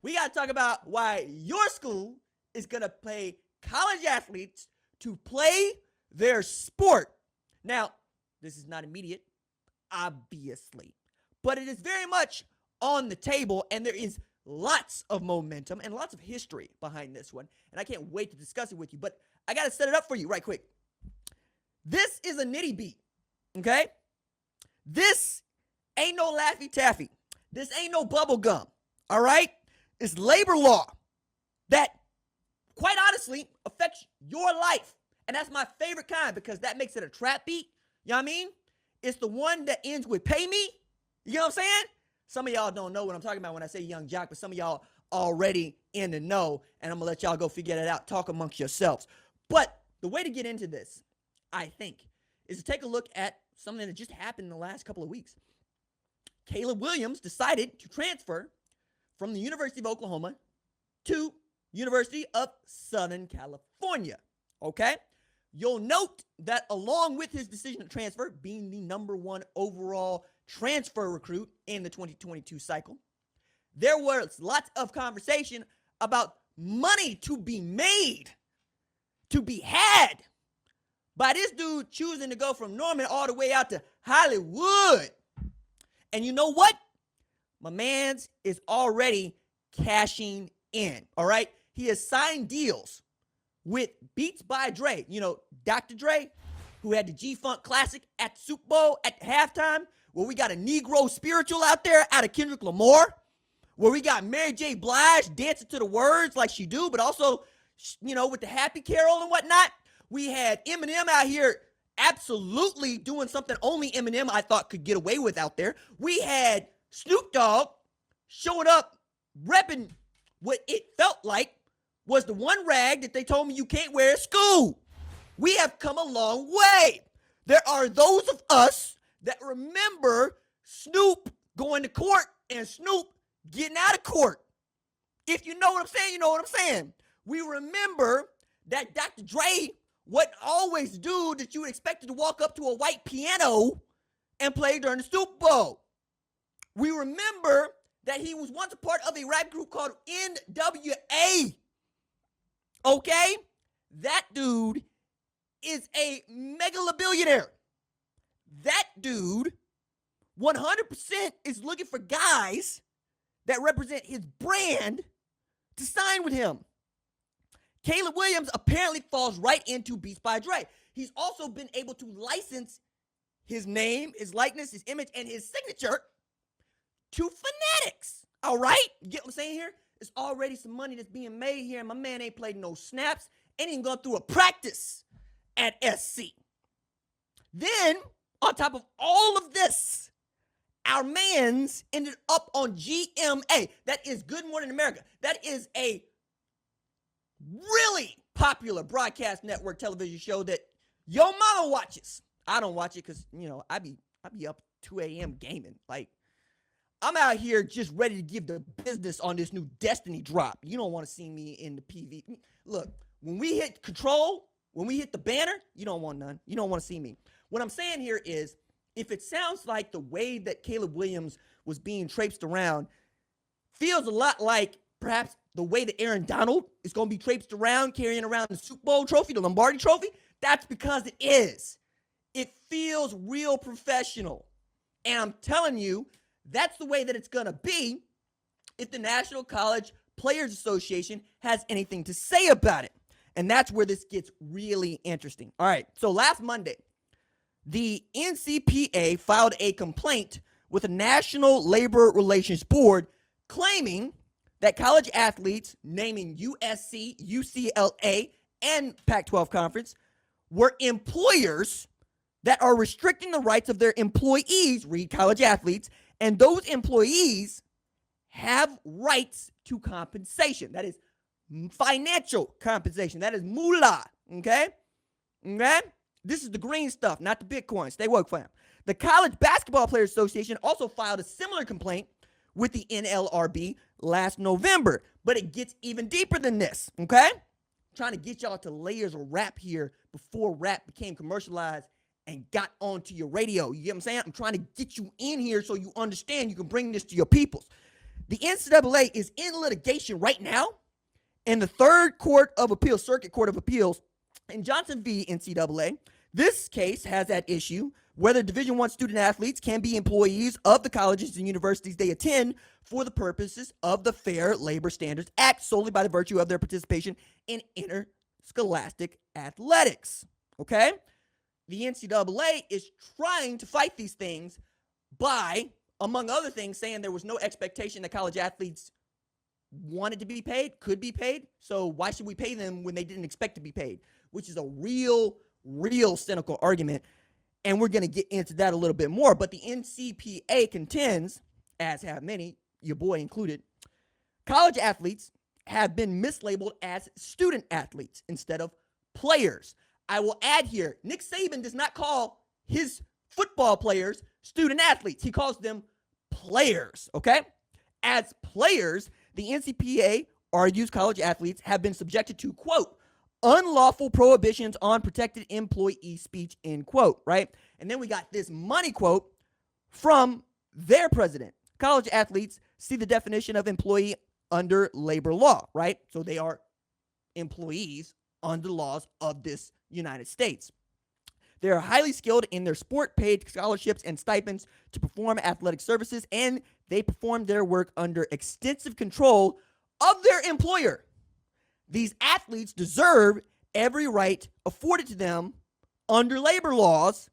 We got to talk about why your school is going to pay college athletes to play their sport. Now, this is not immediate, obviously, but it is very much on the table, and there is lots of momentum and lots of history behind this one. And I can't wait to discuss it with you, but I got to set it up for you right quick. This is a nitty beat, okay? This ain't no Laffy Taffy. This ain't no bubble gum, all right? It's labor law that, quite honestly, affects your life. And that's my favorite kind because that makes it a trap beat. You know what I mean? It's the one that ends with pay me. You know what I'm saying? Some of y'all don't know what I'm talking about when I say young jock, but some of y'all already in the know, and I'm going to let y'all go figure that out. Talk amongst yourselves. But the way to get into this, I think, is to take a look at something that just happened in the last couple of weeks. Caleb Williams decided to transfer from the University of Oklahoma to University of Southern California, okay? You'll note that along with his decision to transfer, being the number one overall transfer recruit in the 2022 cycle, there was lots of conversation about money to be made, to be had, by this dude choosing to go from Norman all the way out to Hollywood. And you know what? My man's is already cashing in, all right? He has signed deals with Beats by Dre. You know, Dr. Dre, who had the G-Funk Classic at the Super Bowl at halftime, where we got a Negro spiritual out there out of Kendrick Lamar, where we got Mary J. Blige dancing to the words like she do, but also, you know, with the Happy Carol and whatnot. We had Eminem out here absolutely doing something only Eminem, I thought, could get away with out there. We had Snoop Dogg showing up, repping what it felt like was the one rag that they told me you can't wear at school. We have come a long way. There are those of us that remember Snoop going to court and Snoop getting out of court. If you know what I'm saying, you know what I'm saying. We remember that Dr. Dre wasn't always the dude that you expected to walk up to a white piano and play during the Super Bowl. We remember that he was once a part of a rap group called NWA. Okay? That dude is a megalobillionaire. That dude 100% is looking for guys that represent his brand to sign with him. Caleb Williams apparently falls right into Beats by Dre. He's also been able to license his name, his likeness, his image, and his signature to Fanatics. All right? You get what I'm saying here? There's already some money that's being made here, and my man ain't played no snaps, ain't even gone through a practice at SC. Then, on top of all of this, our mans ended up on GMA. That is Good Morning America. That is a really popular broadcast network television show that your mama watches. I don't watch it because, you know, I be up 2 a.m. gaming. Like, I'm out here just ready to give the business on this new Destiny drop. You don't want to see me in the PV. Look, when we hit control, when we hit the banner, you don't want none. You don't want to see me. What I'm saying here is, if it sounds like the way that Caleb Williams was being traipsed around feels a lot like perhaps the way that Aaron Donald is going to be traipsed around, carrying around the Super Bowl trophy, the Lombardi trophy, that's because it is. It feels real professional. And I'm telling you, that's the way that it's going to be if the National College Players Association has anything to say about it. And that's where this gets really interesting. All right, so last Monday, the NCPA filed a complaint with the National Labor Relations Board claiming that college athletes, naming USC, UCLA, and Pac-12 Conference, were employers that are restricting the rights of their employees, read college athletes, and those employees have rights to compensation. That is financial compensation. That is moolah, okay? Okay? This is the green stuff, not the Bitcoin. Stay woke, fam. The College Basketball Players Association also filed a similar complaint with the NLRB last November, but it gets even deeper than this, okay? I'm trying to get y'all to layers of rap here before rap became commercialized and got onto your radio. You get what I'm saying? I'm trying to get you in here so you understand you can bring this to your peoples. The NCAA is in litigation right now in the Third Court of Appeals, Circuit Court of Appeals, in Johnson v. NCAA. This case has at issue whether Division I student athletes can be employees of the colleges and universities they attend for the purposes of the Fair Labor Standards Act solely by the virtue of their participation in interscholastic athletics. Okay? The NCAA is trying to fight these things by, among other things, saying there was no expectation that college athletes wanted to be paid, could be paid. So why should we pay them when they didn't expect to be paid? Which is a real cynical argument. And we're going to get into that a little bit more. But the NCPA contends, as have many, your boy included, college athletes have been mislabeled as student athletes instead of players. I will add here, Nick Saban does not call his football players student athletes. He calls them players, okay? As players, the NCPA argues college athletes have been subjected to, quote, unlawful prohibitions on protected employee speech, end quote, right? And then we got this money quote from their president. College athletes see the definition of employee under labor law, right? So they are employees under the laws of this United States. They are highly skilled in their sport, paid scholarships and stipends to perform athletic services, and they perform their work under extensive control of their employer. These athletes deserve every right afforded to them under labor laws,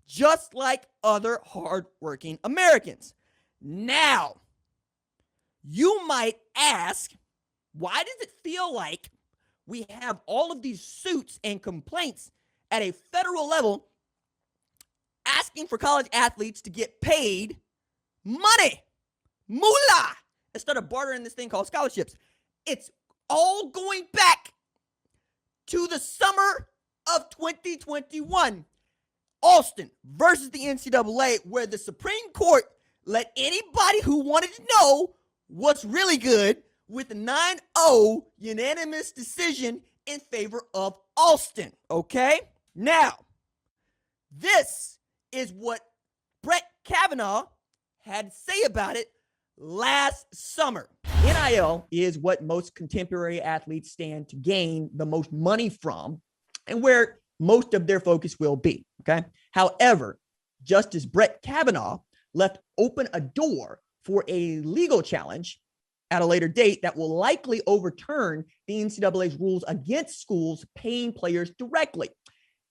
just like other hardworking Americans. Now, you might ask, why does it feel like we have all of these suits and complaints at a federal level asking for college athletes to get paid money, moolah, instead of bartering this thing called scholarships? It's all going back to the summer of 2021. Austin versus the NCAA, where the Supreme Court let anybody who wanted to know what's really good with a 9-0 unanimous decision in favor of Austin, okay? Now, this is what Brett Kavanaugh had to say about it last summer. NIL is what most contemporary athletes stand to gain the most money from and where most of their focus will be, okay? However, Justice Brett Kavanaugh left open a door for a legal challenge at a later date that will likely overturn the NCAA's rules against schools paying players directly.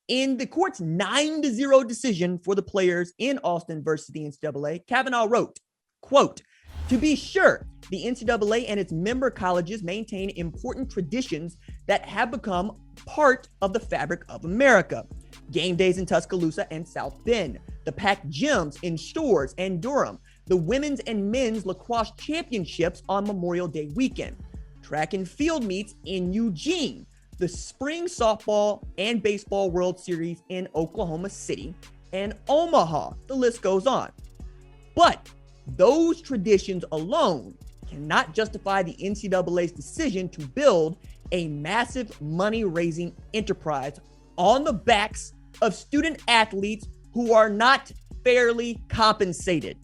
In the court's 9-0 decision for the players in Austin versus the NCAA, Kavanaugh wrote, quote, to be sure, the NCAA and its member colleges maintain important traditions that have become part of the fabric of America. Game days in Tuscaloosa and South Bend, the packed gyms in Storrs and Durham, the women's and men's lacrosse championships on Memorial Day weekend, track and field meets in Eugene, the spring softball and baseball World Series in Oklahoma City and Omaha. The list goes on. But those traditions alone cannot justify the NCAA's decision to build a massive money-raising enterprise on the backs of student athletes who are not fairly compensated.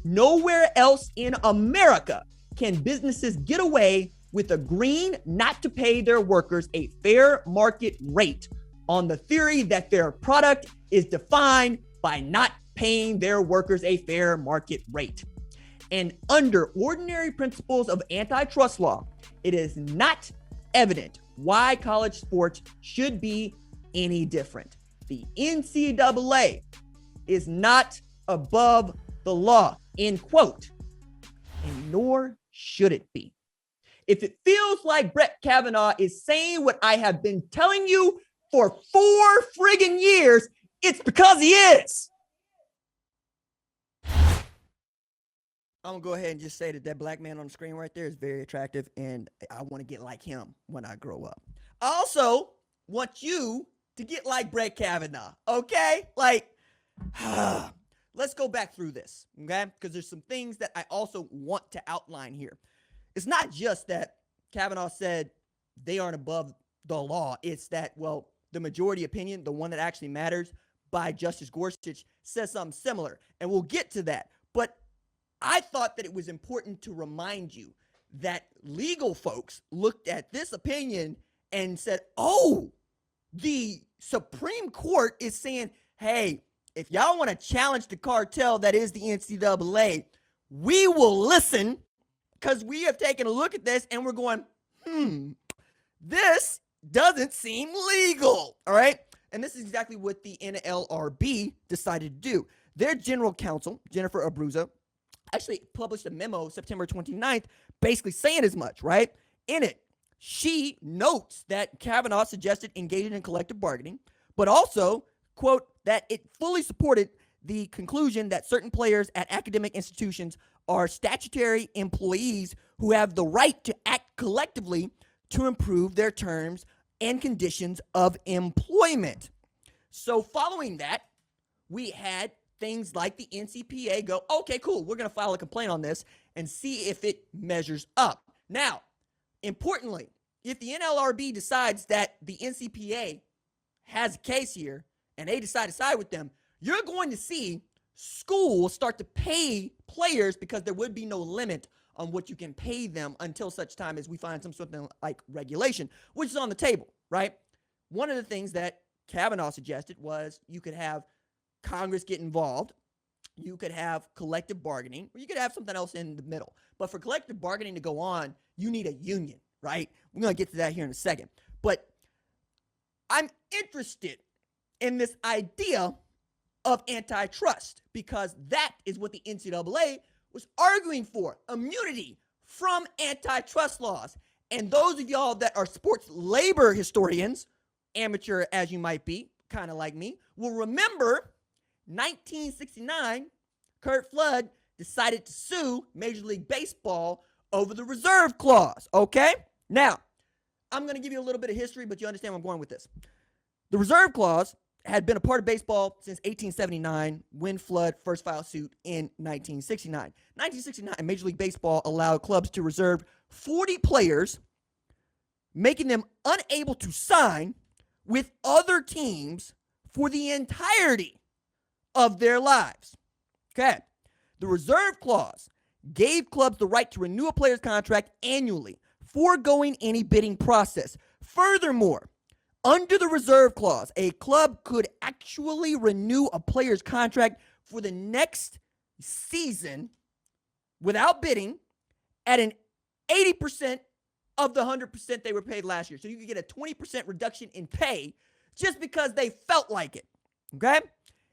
Nowhere else in America can businesses get away with agreeing not to pay their workers a fair market rate on the theory that their product is defined by not paying their workers a fair market rate. And under ordinary principles of antitrust law, it is not evident why college sports should be any different. The NCAA is not above the law, end quote, and nor should it be. If it feels like Brett Kavanaugh is saying what I have been telling you for 4 friggin' years, it's because he is. I'm going to go ahead and just say that black man on the screen right there is very attractive, and I want to get like him when I grow up. I also want you to get like Brett Kavanaugh, okay? Like, let's go back through this, okay? Because there's some things that I also want to outline here. It's not just that Kavanaugh said they aren't above the law. It's that, well, the majority opinion, the one that actually matters, by Justice Gorsuch says something similar. And we'll get to that. But I thought that it was important to remind you that legal folks looked at this opinion and said, oh, the Supreme Court is saying, hey, if y'all want to challenge the cartel that is the NCAA, we will listen, because we have taken a look at this and we're going, this doesn't seem legal. All right. And this is exactly what the NLRB decided to do. Their general counsel, Jennifer Abruzzo, actually published a memo September 29th basically saying as much, right? In it, she notes that Kavanaugh suggested engaging in collective bargaining, but also, quote, that it fully supported the conclusion that certain players at academic institutions are statutory employees who have the right to act collectively to improve their terms and conditions of employment. So following that, we had things like the NCPA go, okay, cool, we're going to file a complaint on this and see if it measures up. Now, importantly, if the NLRB decides that the NCPA has a case here and they decide to side with them, you're going to see schools start to pay players because there would be no limit on what you can pay them until such time as we find some sort of like regulation, which is on the table, right? One of the things that Kavanaugh suggested was you could have Congress get involved, you could have collective bargaining, or you could have something else in the middle. But for collective bargaining to go on, you need a union, right? We're going to get to that here in a second. But I'm interested in this idea of antitrust because that is what the NCAA was arguing for, immunity from antitrust laws. And those of y'all that are sports labor historians, amateur as you might be, kind of like me, will remember 1969, Curt Flood decided to sue Major League Baseball over the reserve clause, okay? Now, I'm going to give you a little bit of history, but you understand where I'm going with this. The reserve clause had been a part of baseball since 1879 when Flood first filed suit in 1969. 1969, Major League Baseball allowed clubs to reserve 40 players, making them unable to sign with other teams for the entirety of their lives. Okay. The reserve clause gave clubs the right to renew a player's contract annually, foregoing any bidding process. Furthermore, under the reserve clause, a club could actually renew a player's contract for the next season without bidding at an 80% of the 100% they were paid last year. So you could get a 20% reduction in pay just because they felt like it. Okay?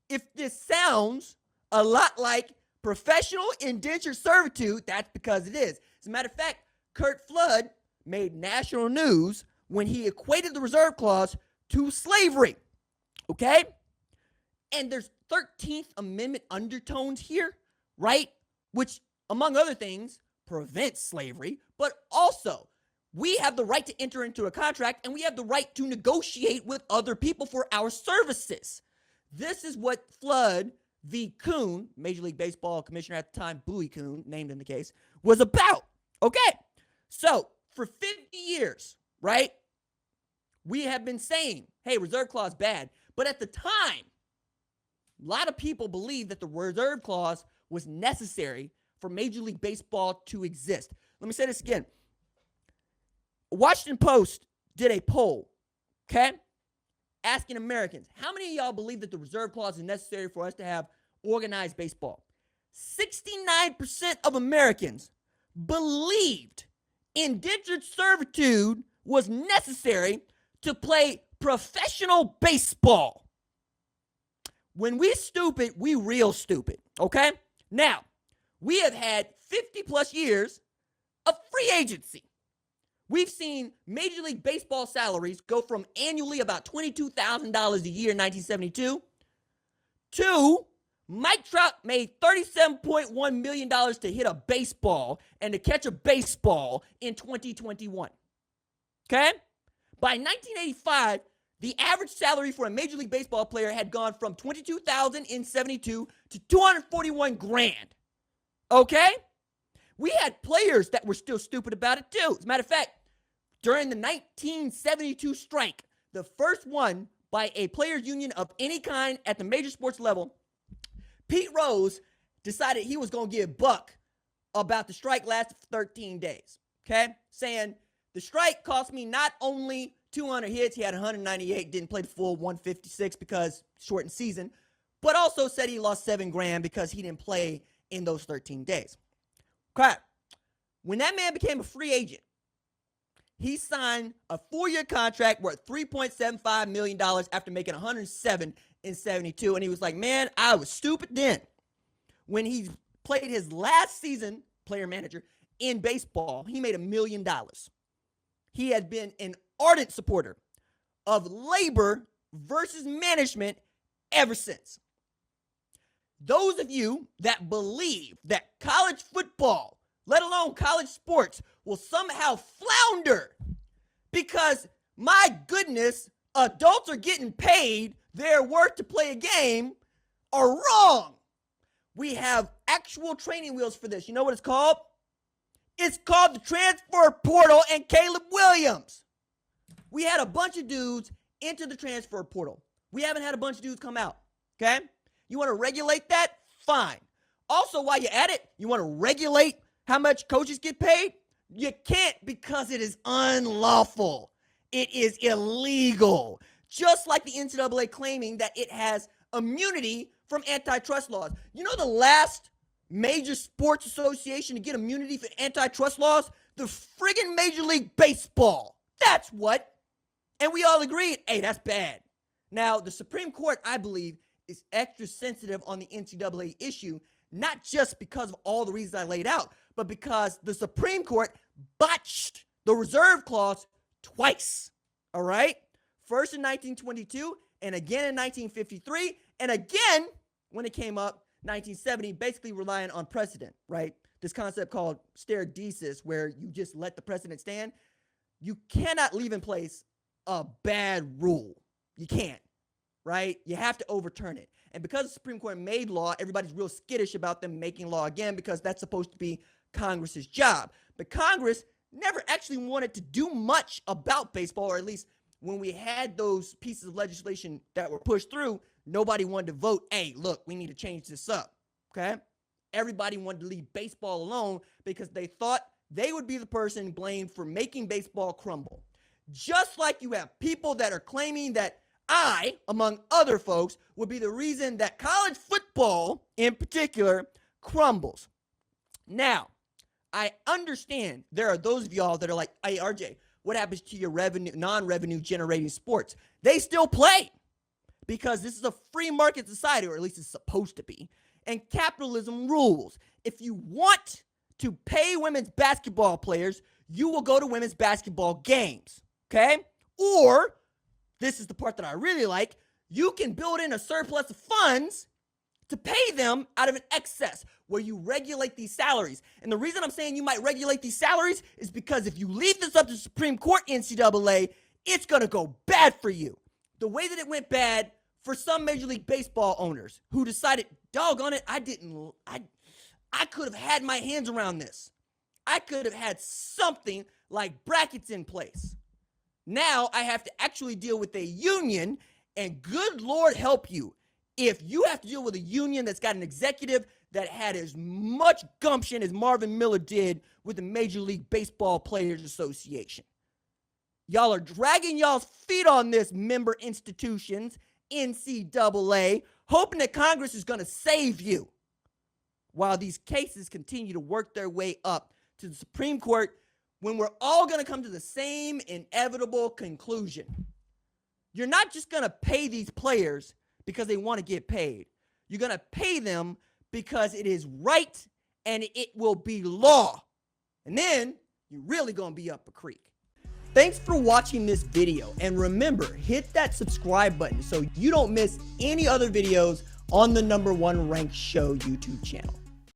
If this sounds a lot like professional indentured servitude, that's because it is. As a matter of fact, Curt Flood made national news when he equated the reserve clause to slavery. Okay? And there's 13th Amendment undertones here, right? Which, among other things, prevents slavery, but also we have the right to enter into a contract and we have the right to negotiate with other people for our services. This is what Flood v. Kuhn, Major League Baseball commissioner at the time, Bowie Kuhn, named in the case, was about. Okay, so for 50 years, right, we have been saying, hey, reserve clause bad. But at the time, a lot of people believed that the reserve clause was necessary for Major League Baseball to exist. Let me say this again. Washington Post did a poll, okay, asking Americans, how many of y'all believe that the reserve clause is necessary for us to have organized baseball? 69% of Americans believed indentured servitude was necessary to play professional baseball. When we stupid, we real stupid, okay? Now, we have had 50 plus years of free agency. We've seen Major League Baseball salaries go from annually about $22,000 a year in 1972 to Mike Trout made $37.1 million to hit a baseball and to catch a baseball in 2021. Okay? By 1985, the average salary for a Major League Baseball player had gone from $22,000 in 72 to $241,000. Okay? We had players that were still stupid about it too. As a matter of fact, during the 1972 strike, the first one by a players' union of any kind at the major sports level, Pete Rose decided he was going to give Buck about the strike lasted for 13 days, okay? Saying the strike cost me not only 200 hits, he had 198, didn't play the full 156 because shortened season, but also said he lost $7,000 because he didn't play in those 13 days. Okay. When that man became a free agent, he signed a 4-year contract worth $3.75 million after making 107 in 72. And he was like, man, I was stupid then. When he played his last season, player manager, in baseball, he made $1 million. He had been an ardent supporter of labor versus management ever since. Those of you that believe that college football, let alone college sports, will somehow flounder because, my goodness, adults are getting paid their worth to play a game are wrong. We have actual training wheels for this. You know what it's called? It's called the transfer portal and Caleb Williams. We had a bunch of dudes enter the transfer portal. We haven't had a bunch of dudes come out, okay? You want to regulate that? Fine. Also, while you're at it, you want to regulate how much coaches get paid? You can't because it is unlawful. It is illegal. Just like the NCAA claiming that it has immunity from antitrust laws. You know the last major sports association to get immunity for antitrust laws? The friggin' Major League Baseball. That's what. And we all agreed, hey, that's bad. Now, the Supreme Court, I believe, is extra sensitive on the NCAA issue, not just because of all the reasons I laid out, but because the Supreme Court botched the reserve clause twice, all right? First in 1922, and again in 1953, and again when it came up, 1970, basically relying on precedent, right? This concept called stare decisis, where you just let the precedent stand. You cannot leave in place a bad rule. You can't, right? You have to overturn it. And because the Supreme Court made law, everybody's real skittish about them making law again because that's supposed to be Congress's job. But Congress never actually wanted to do much about baseball, or at least when we had those pieces of legislation that were pushed through, nobody wanted to vote, hey, look, we need to change this up, okay? Everybody wanted to leave baseball alone because they thought they would be the person blamed for making baseball crumble. Just like you have people that are claiming that I, among other folks, would be the reason that college football, in particular, crumbles. Now, I understand there are those of y'all that are like, hey, RJ, what happens to your non-revenue generating sports? They still play because this is a free market society, or at least it's supposed to be, and capitalism rules. If you want to pay women's basketball players, you will go to women's basketball games, okay? Or, this is the part that I really like, you can build in a surplus of funds to pay them out of an excess where you regulate these salaries. And the reason I'm saying you might regulate these salaries is because if you leave this up to the Supreme Court, NCAA, it's going to go bad for you. The way that it went bad for some Major League Baseball owners who decided, doggone it, I could have had my hands around this. I could have had something like brackets in place. Now I have to actually deal with a union, and good Lord help you if you have to deal with a union that's got an executive that had as much gumption as Marvin Miller did with the Major League Baseball Players Association. Y'all are dragging y'all's feet on this, member institutions, NCAA, hoping that Congress is going to save you while these cases continue to work their way up to the Supreme Court, when we're all going to come to the same inevitable conclusion. You're not just going to pay these players because they want to get paid. You're going to pay them because it is right and it will be law. And then you're really going to be up a creek. Thanks for watching this video. And remember, hit that subscribe button so you don't miss any other videos on the #1 ranked show YouTube channel.